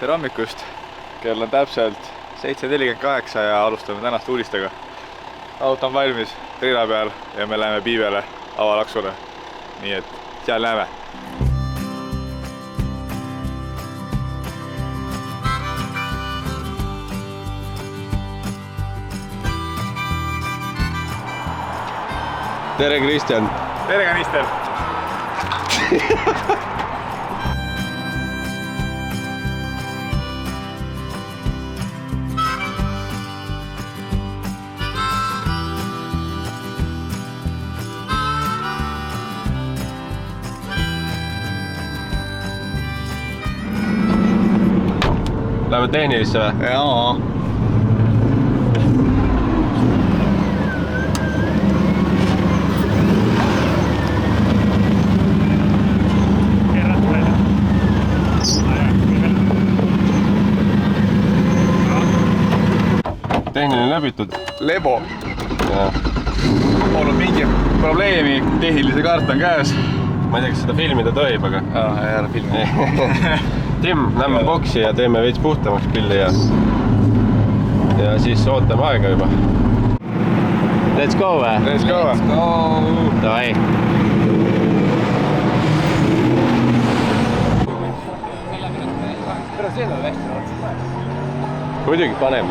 tere hommikust! Kell on täpselt 7:48 ja alustame tänast uudistega. Auto on valmis trilla peal ja me läheme Piivele avalaksule. Nii et seal näeme. Tere, Kristjan! Tere, Kanister! Läheme tehnilisse või? Jaa. Tehniline läbitud. Lebo. Ja. Olnud mingi probleemi, tehnilise kaart on käes. Ma ei tea, kas seda filmida tohib, aga... Ei ole filmi. Tim, lähme boksi ja teeme veits puhtamaks pilli ja siis ootame aega juba. Let's go või? Let's go! Let's go! Davai! Muidugi paneb.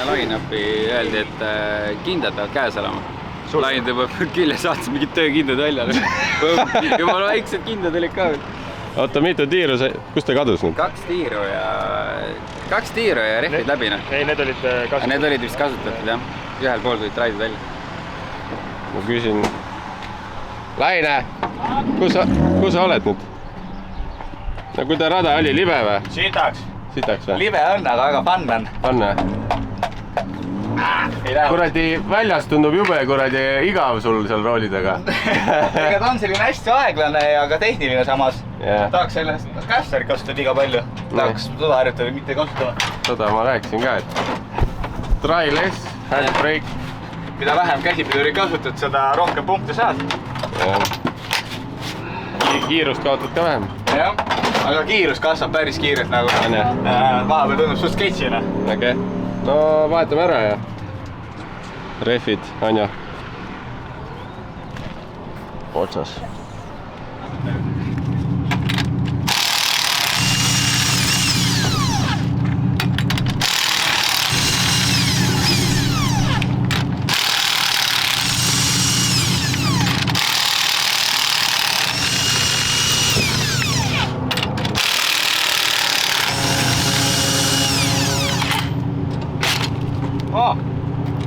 Line-upi öeldi, et kindad peavad käes olema. Lained juba külje saatis mingid töökindad välja. Jumala väiksed kindad olid ka. Oota, mitu tiiru, kus ta kadus nüüd? Kaks tiiru ja rehvid läbi. Ei, need olid kasutatud. Need olid vist kasutatud, jah. Ühel pool tulid traidid välja. Ma küsin... Laine, kus sa oled nüüd? No kui ta rada oli libe või? Sitaks. Sitaks või? Libe on, aga väga fun on. On või? Kuradi väljas tundub jube kuradi igav sul seal rooli taga. Ega ta on selline hästi aeglane ja ka tehniline samas. Yeah. Tahaks sellest kässarit kasutada liiga palju. Tahaks seda harjutada, mitte kasutama. Seda ma rääkisin ka, et try less, handbrake. Mida vähem käsipidurit kasutad, seda rohkem punkte saad. Kiirust kaotad ka vähem. Jah, aga kiirus kasvab päris kiirelt nagu. Vahepeal tundub suht sketšina. Okei. No vahetame ära ja rehvid, Anja. Otsas.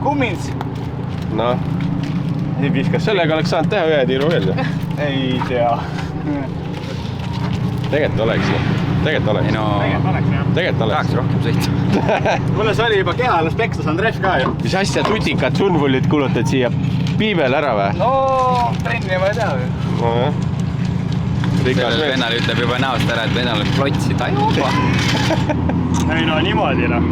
Cummins. Noh, Ei viskas. sellega oleks saanud teha ühe tiiru veel. Ei tea. Tegelikult oleks. Tegelikult oleks. ei no Tegelikult oleks. tahaks rohkem sõita. Mulle see oli juba keha alles peksa saanud rehv ka ju. Mis asja tutikat sunvullit kulutad siia piibel ära või? No, trenni ma ei tea ju. Nojah. Sellel vennal ütleb juba näost ära, et vennal on klotsi tajuba. ei no niimoodi noh.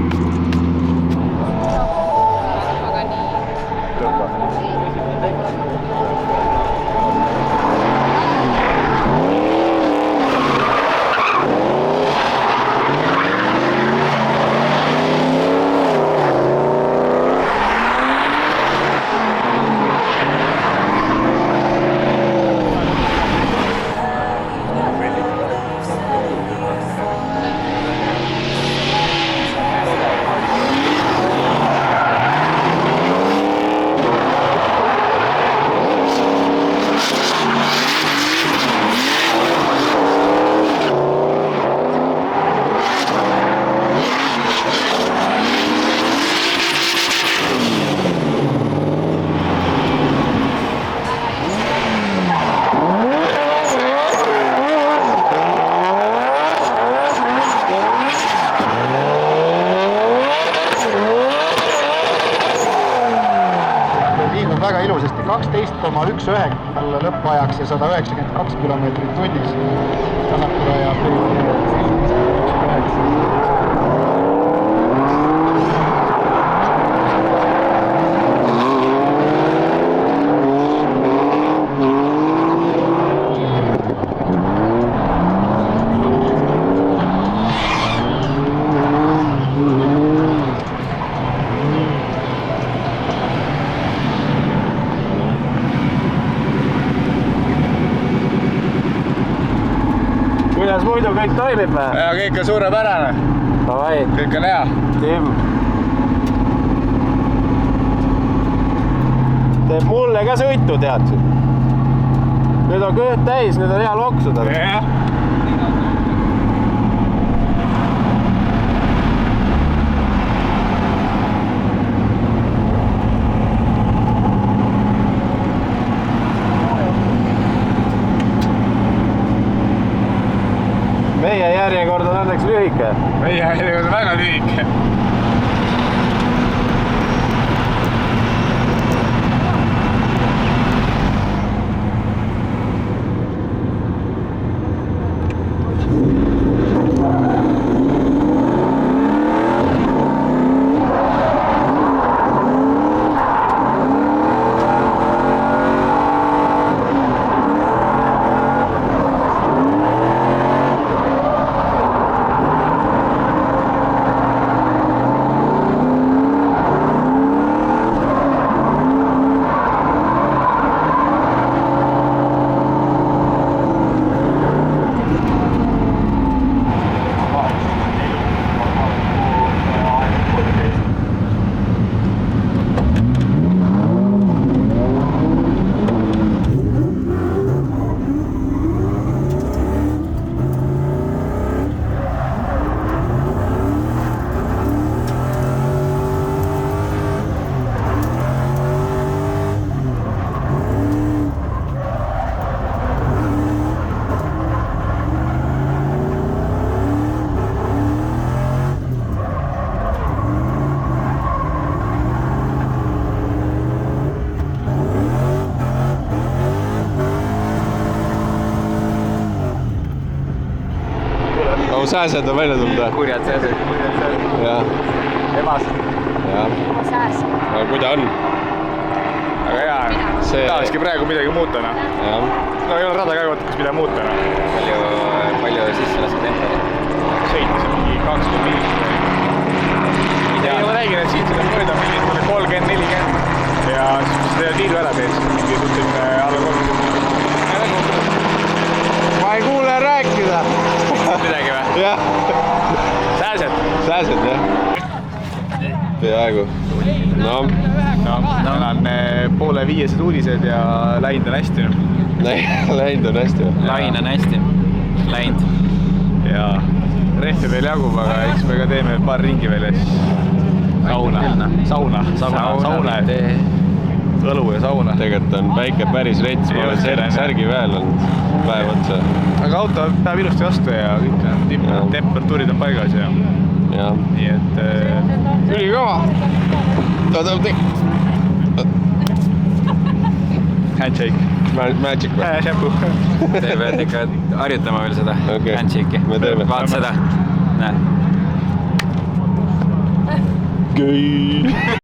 väga ilusasti 12,19 lõppajaks ja 192 kilomeetrit tunnis. Tasakura ja kuidas muidu kõik toimib või? Ja kõik on suurepärane. Davai. Kõik on hea. Tim. Teeb mulle ka sõitu, tead. Nüüd on kõht täis, nüüd on hea loksuda. Jah. Meie järjekord on õnneks lühike. Meie järjekord on väga lühike. Sääsed on välja tulnud või? Kurjad sääsed. Jah. Emased. Jah. Aga kuida on? Aga hea. Tahakski praegu midagi muuta, noh. Jah. No ei ole rada ka kas mida muuta, noh. Palju sisse laske tempo? Sõitis on mingi 25. Ja ma räägin, et siit tuleb mööda mingi 30-40. Ja siis seda tiidu ära teed, mingi suhteliselt alla 30. Ma ei kuule rääkida. Midagi või? Jah. Sääsed? Sääsed, jah. Peaaegu. No. Täna on 4:30 uudised ja läinud on hästi. Läinud on hästi. Lain on hästi. Läinud. Ja rehve veel jagub, aga eks me ka teeme paar ringi veel ja siis sauna. õlu ja sauna. tegelikult on päike päris rets, ma olen särgi väel olnud päev otsa. aga auto peab ilusti vastu ja kõik on temperatuurid on paigas ja nii et ülikõva. Handshake. Magic või? Shampoo. Te peate ikka harjutama veel seda handshake'i. Me teeme. Vaat seda. Näe. Köi.